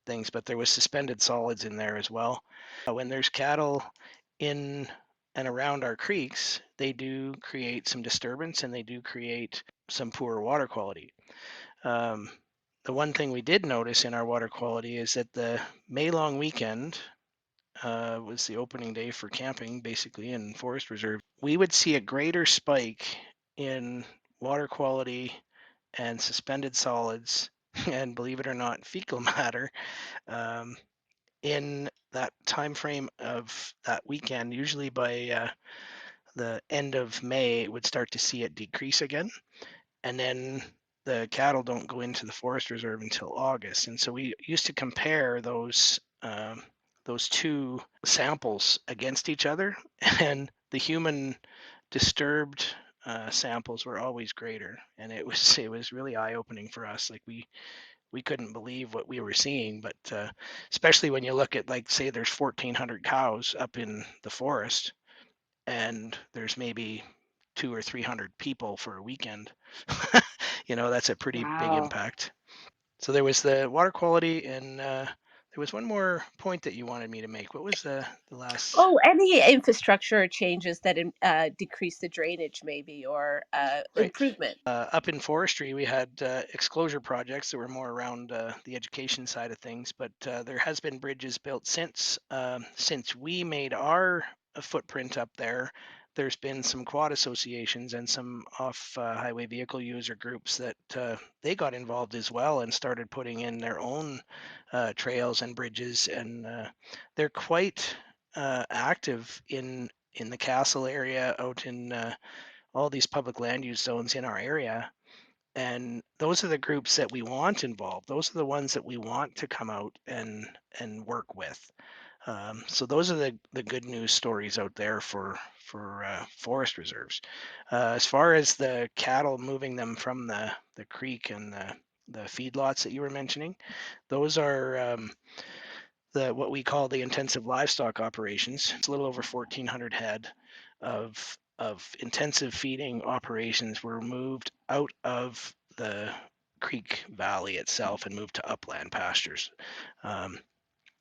things, but there was suspended solids in there as well. When there's cattle in and around our creeks, they do create some disturbance and they do create some poor water quality. The one thing we did notice in our water quality is that the May long weekend was the opening day for camping, basically in forest reserve. We would see a greater spike in water quality and suspended solids, and believe it or not, fecal matter, in that time frame of that weekend. Usually by the end of May, it would start to see it decrease again, and then the cattle don't go into the forest reserve until August. And so we used to compare those two samples against each other, and the human disturbed samples were always greater, and it was really eye-opening for us. Like we couldn't believe what we were seeing, but especially when you look at, like, say there's 1,400 cows up in the forest, and there's maybe 200 or 300 people for a weekend. That's a pretty big Wow. impact. So there was the water quality, and there was one more point that you wanted me to make. What was the last? Oh, any infrastructure changes that decrease the drainage, maybe, or Right. improvement. Up in forestry, we had exclosure projects that were more around the education side of things, but there has been bridges built since we made our footprint up there. There's been some quad associations and some off-highway vehicle user groups that they got involved as well and started putting in their own trails and bridges, and they're quite active in the castle area, out in all these public land use zones in our area. And those are the groups that we want involved. Those are the ones that we want to come out and work with. So those are the good news stories out there for forest reserves. As far as the cattle, moving them from the creek and the feedlots that you were mentioning, those are what we call the intensive livestock operations. It's a little over 1,400 head of intensive feeding operations were moved out of the creek valley itself and moved to upland pastures.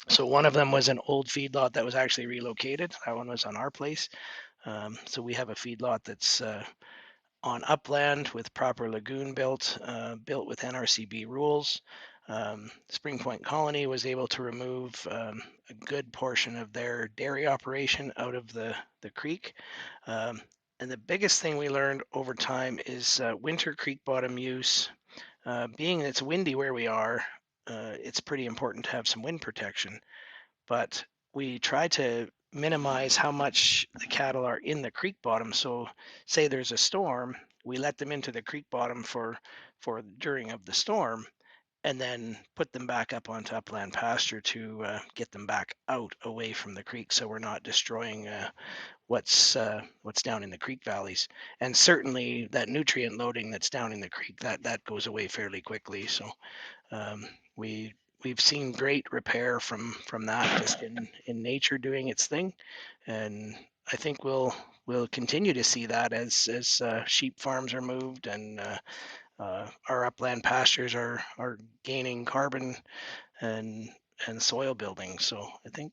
So one of them was an old feedlot that was actually relocated. That one was on our place. So we have a feedlot that's on upland with proper lagoon built with NRCB rules. Spring Point Colony was able to remove a good portion of their dairy operation out of the creek. And the biggest thing we learned over time is winter creek bottom use. Being it's windy where we are, it's pretty important to have some wind protection. But we try to minimize how much the cattle are in the creek bottom. So say there's a storm, we let them into the creek bottom for during of the storm, and then put them back up onto upland pasture to get them back out away from the creek, so we're not destroying what's down in the creek valleys. And certainly that nutrient loading that's down in the creek, that goes away fairly quickly. So um, we've seen great repair from that, just in nature doing its thing, and I think we'll continue to see that as sheep farms are moved and our upland pastures are gaining carbon and soil building. So I think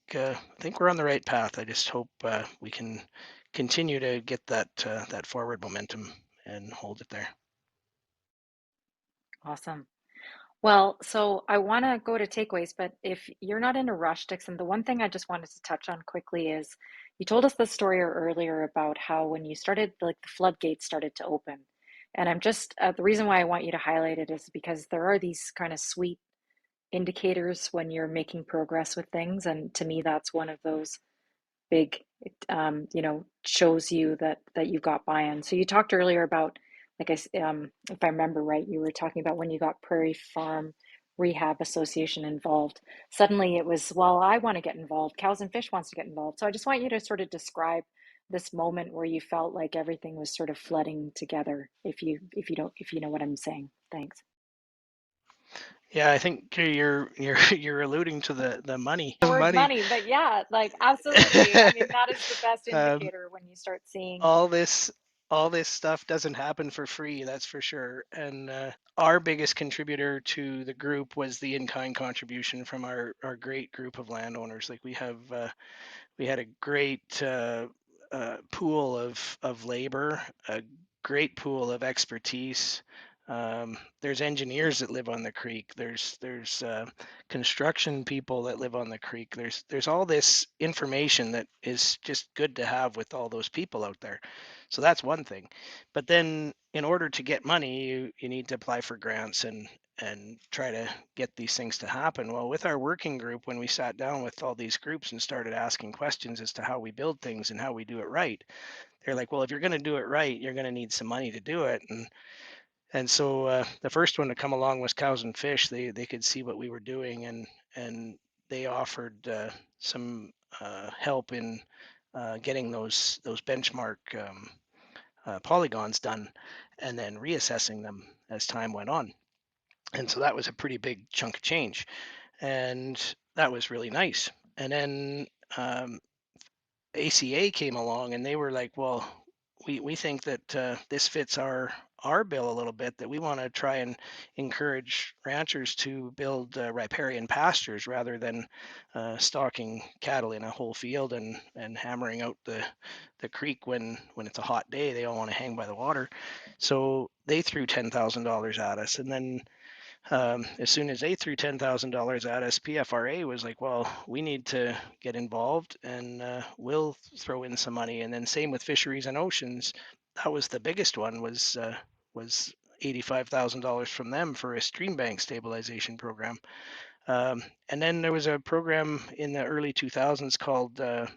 we're on the right path. I just hope we can continue to get that forward momentum and hold it there. Awesome. Well, so I want to go to takeaways, but if you're not in a rush, Dixon, the one thing I just wanted to touch on quickly is you told us the story earlier about how when you started, like the floodgates started to open. And I'm just, the reason why I want you to highlight it is because there are these kind of sweet indicators when you're making progress with things. And to me, that's one of those big, shows you that you got buy-in. So you talked earlier about, like if I remember right, you were talking about when you got Prairie Farm Rehab Association involved. Suddenly it was, well, I want to get involved. Cows and Fish wants to get involved. So I just want you to sort of describe this moment where you felt like everything was sort of flooding together. If you know what I'm saying. Thanks. Yeah, I think you're alluding to the money. Word money, but yeah, like absolutely. I mean, that is the best um, indicator when you start seeing. all this stuff doesn't happen for free, that's for sure. And our biggest contributor to the group was the in-kind contribution from our great group of landowners. Like we had a great pool of labor, a great pool of expertise. There's engineers that live on the creek. There's construction people that live on the creek. There's all this information that is just good to have with all those people out there. So that's one thing. But then in order to get money, you need to apply for grants and try to get these things to happen. Well, with our working group, when we sat down with all these groups and started asking questions as to how we build things and how we do it right, they're like, well, if you're going to do it right, you're going to need some money to do it. And so the first one to come along was Cows and Fish. They could see what we were doing, and they offered some help in getting those benchmark polygons done, and then reassessing them as time went on. And so that was a pretty big chunk of change, and that was really nice. And then ACA came along and they were like, well, we think that this fits our bill a little bit, that we want to try and encourage ranchers to build riparian pastures rather than stocking cattle in a whole field and hammering out the creek when it's a hot day. They all want to hang by the water. So they threw $10,000 at us. And then as soon as they threw $10,000 at us, PFRA was like, well, we need to get involved and we'll throw in some money. And then same with Fisheries and Oceans. That was the biggest one, was $85,000 from them for a stream bank stabilization program. And then there was a program in the early 2000s called the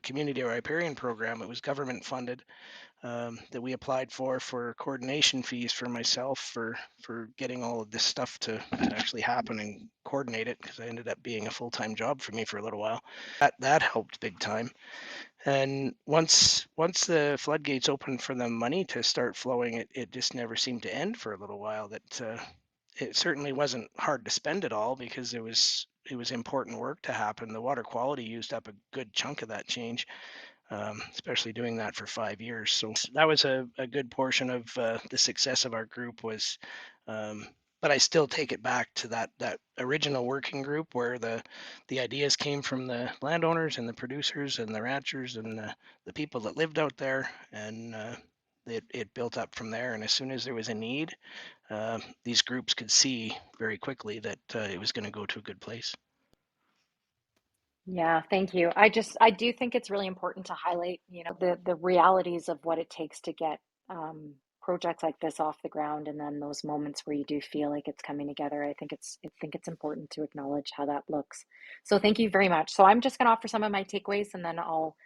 Community Riparian Program. It was government funded, that we applied for coordination fees for myself for getting all of this stuff to actually happen and coordinate it, because I ended up being a full-time job for me for a little while. That helped big time. And once the floodgates opened for the money to start flowing, it just never seemed to end for a little while. That it certainly wasn't hard to spend it all, because it was important work to happen. The water quality used up a good chunk of that change, especially doing that for 5 years. So that was a good portion of the success of our group was, but I still take it back to that original working group where the ideas came from the landowners and the producers and the ranchers and the people that lived out there, and it built up from there. And as soon as there was a need, these groups could see very quickly that it was going to go to a good place. Yeah, thank you. I do think it's really important to highlight, the realities of what it takes to get projects like this off the ground, and then those moments where you do feel like it's coming together. I think it's important to acknowledge how that looks. So thank you very much. So I'm just going to offer some of my takeaways, and then I'll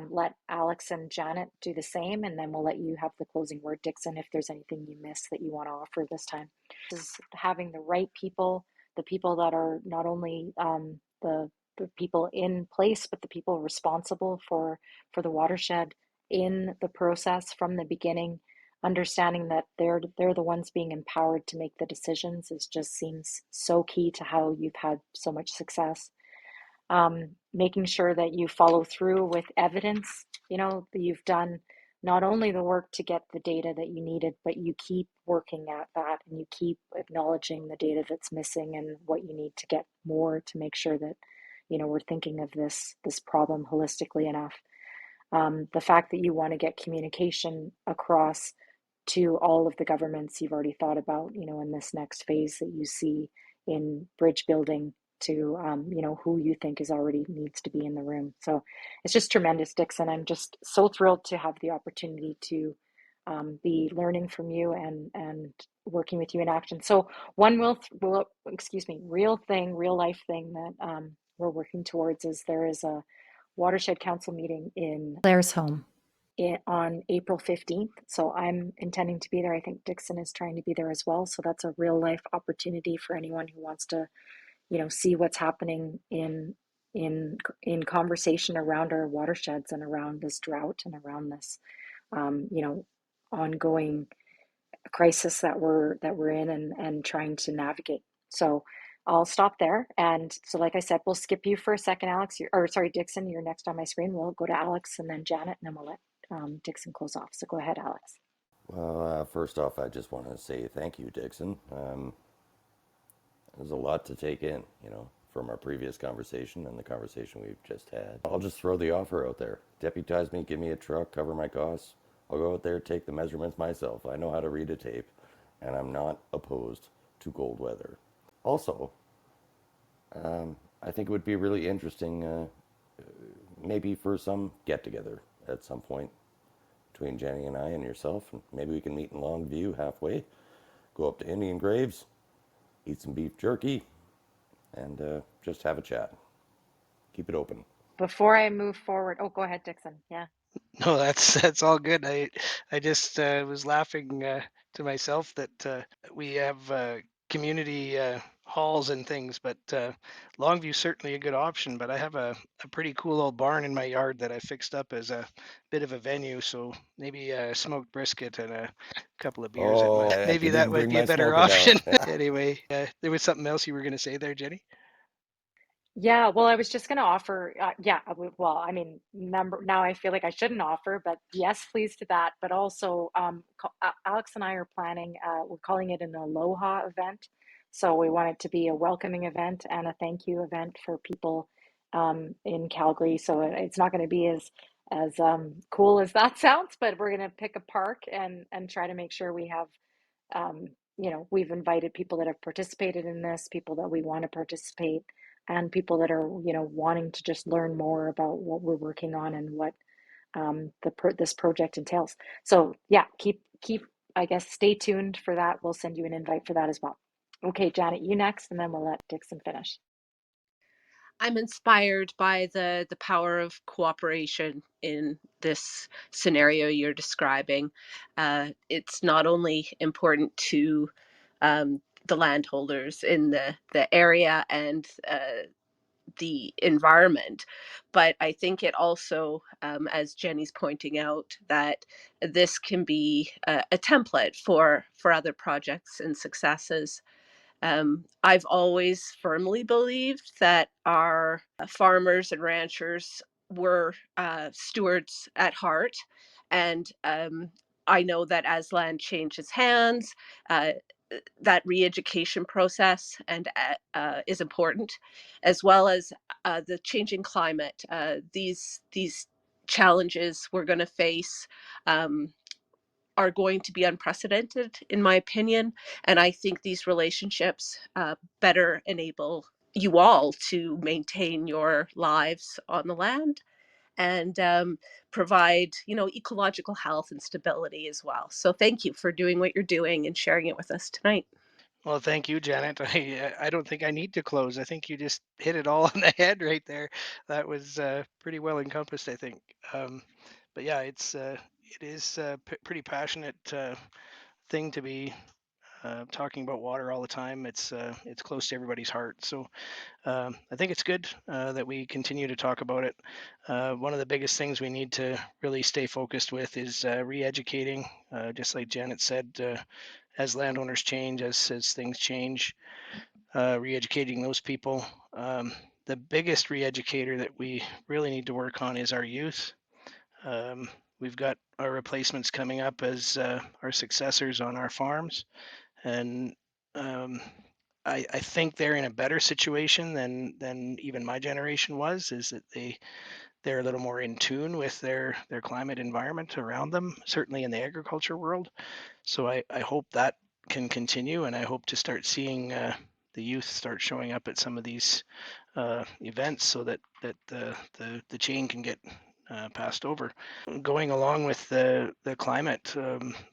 let Alex and Janet do the same, and then we'll let you have the closing word, Dixon, if there's anything you missed that you want to offer this time. This is having the right people, the people that are not only the people in place, but the people responsible for the watershed in the process from the beginning, understanding that they're the ones being empowered to make the decisions, is just seems so key to how you've had so much success. Making sure that you follow through with evidence, that you've done not only the work to get the data that you needed, but you keep working at that and you keep acknowledging the data that's missing and what you need to get more to make sure that we're thinking of this problem holistically enough. The fact that you want to get communication across to all of the governments you've already thought about, in this next phase that you see in bridge building to, who you think is already needs to be in the room. So it's just tremendous, Dixon. I'm just so thrilled to have the opportunity to be learning from you and working with you in action. So one real life thing that we're working towards is there is a watershed council meeting in Claire's home on April 15th. So I'm intending to be there. I think Dixon is trying to be there as well. So that's a real life opportunity for anyone who wants to, see what's happening in conversation around our watersheds and around this drought and around this, ongoing crisis that we're in and trying to navigate. So I'll stop there. And so, like I said, we'll skip you for a second, Alex. Sorry, Dixon, you're next on my screen. We'll go to Alex and then Janet, and then we'll let Dixon close off. So go ahead, Alex. Well, first off, I just want to say thank you, Dixon. There's a lot to take in, from our previous conversation and the conversation we've just had. I'll just throw the offer out there. Deputize me, give me a truck, cover my costs. I'll go out there, take the measurements myself. I know how to read a tape, and I'm not opposed to cold weather. Also, I think it would be really interesting, maybe for some get-together at some point between Jenny and I and yourself. And maybe we can meet in Longview halfway, go up to Indian Graves, eat some beef jerky, and just have a chat. Keep it open. Before I move forward, oh, go ahead, Dixon. Yeah. No, that's all good. I just was laughing to myself that we have community halls and things, but Longview's certainly a good option. But I have a pretty cool old barn in my yard that I fixed up as a bit of a venue. So maybe a smoked brisket and a couple of beers. Maybe that might be a better option. Anyway, there was something else you were going to say there, Jenny? Yeah, well, I was just going to offer, well, I mean, now I feel like I shouldn't offer, but yes, please to that. But also, Alex and I are planning, we're calling it an Aloha event. So we want it to be a welcoming event and a thank you event for people in Calgary. So it's not going to be as cool as that sounds, but we're going to pick a park and try to make sure we have we've invited people that have participated in this, people that we want to participate, and people that are, wanting to just learn more about what we're working on and what this project entails. So yeah, keep, I guess, stay tuned for that. We'll send you an invite for that as well. Okay, Janet, you next, and then we'll let Dixon finish. I'm inspired by the power of cooperation in this scenario you're describing. It's not only important to the landholders in the area and the environment, but I think it also, as Jenny's pointing out, that this can be a template for other projects and successes. I've always firmly believed that our farmers and ranchers were stewards at heart. And I know that as land changes hands, uh, that re-education process and is important, as well as the changing climate. These challenges we're going to face are going to be unprecedented, in my opinion. And I think these relationships better enable you all to maintain your lives on the land and provide, ecological health and stability as well. So thank you for doing what you're doing and sharing it with us tonight. Well, thank you, Janet. I don't think I need to close. I think you just hit it all on the head right there. That was pretty well encompassed, I think. But yeah, it is a pretty passionate thing to be talking about water all the time. It's close to everybody's heart. So I think it's good that we continue to talk about it. One of the biggest things we need to really stay focused with is re-educating. Just like Janet said, as landowners change, as things change, re-educating those people. The biggest re-educator that we really need to work on is our youth. We've got our replacements coming up as our successors on our farms, and I think they're in a better situation than even my generation was. Is that they're a little more in tune with their climate environment around them, certainly in the agriculture world. So I hope that can continue, and I hope to start seeing the youth start showing up at some of these events, so that the chain can get passed over. Going along with the climate,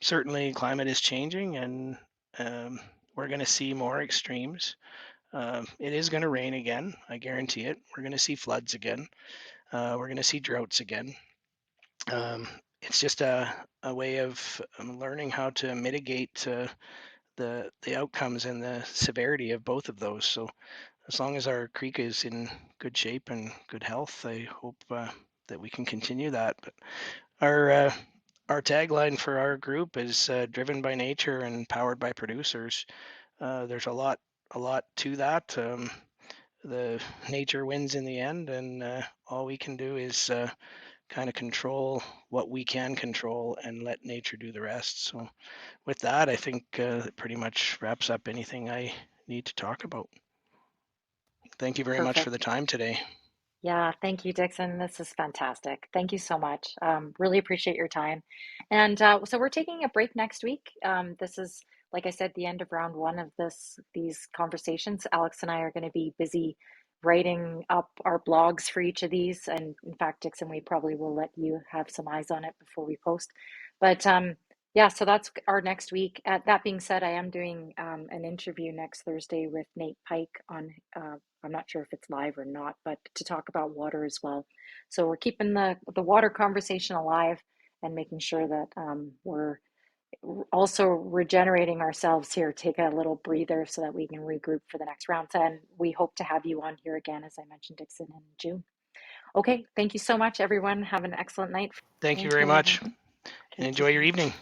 certainly climate is changing, and we're going to see more extremes. It is going to rain again, I guarantee it. We're going to see floods again. We're going to see droughts again. It's just a way of learning how to mitigate the outcomes and the severity of both of those. So as long as our creek is in good shape and good health, I hope that we can continue that. But our tagline for our group is driven by nature and powered by producers. There's a lot to that. The nature wins in the end, and all we can do is kind of control what we can control and let nature do the rest. So with that, I think it pretty much wraps up anything I need to talk about. Thank you very much for Perfect. the time today. Yeah, thank you, Dixon. This is fantastic. Thank you so much. Really appreciate your time. And so we're taking a break next week. This is, like I said, the end of round one of these conversations. Alex and I are going to be busy writing up our blogs for each of these. And in fact, Dixon, we probably will let you have some eyes on it before we post. But yeah, so that's our next week. That being said, I am doing an interview next Thursday with Nate Pike on I'm not sure if it's live or not, but to talk about water as well. So we're keeping the water conversation alive and making sure that we're also regenerating ourselves here, take a little breather so that we can regroup for the next round. And we hope to have you on here again, as I mentioned, Dixon, in June. Okay, thank you so much, everyone. Have an excellent night. Thank you Thank you, very Logan. much, and Okay, enjoy your evening.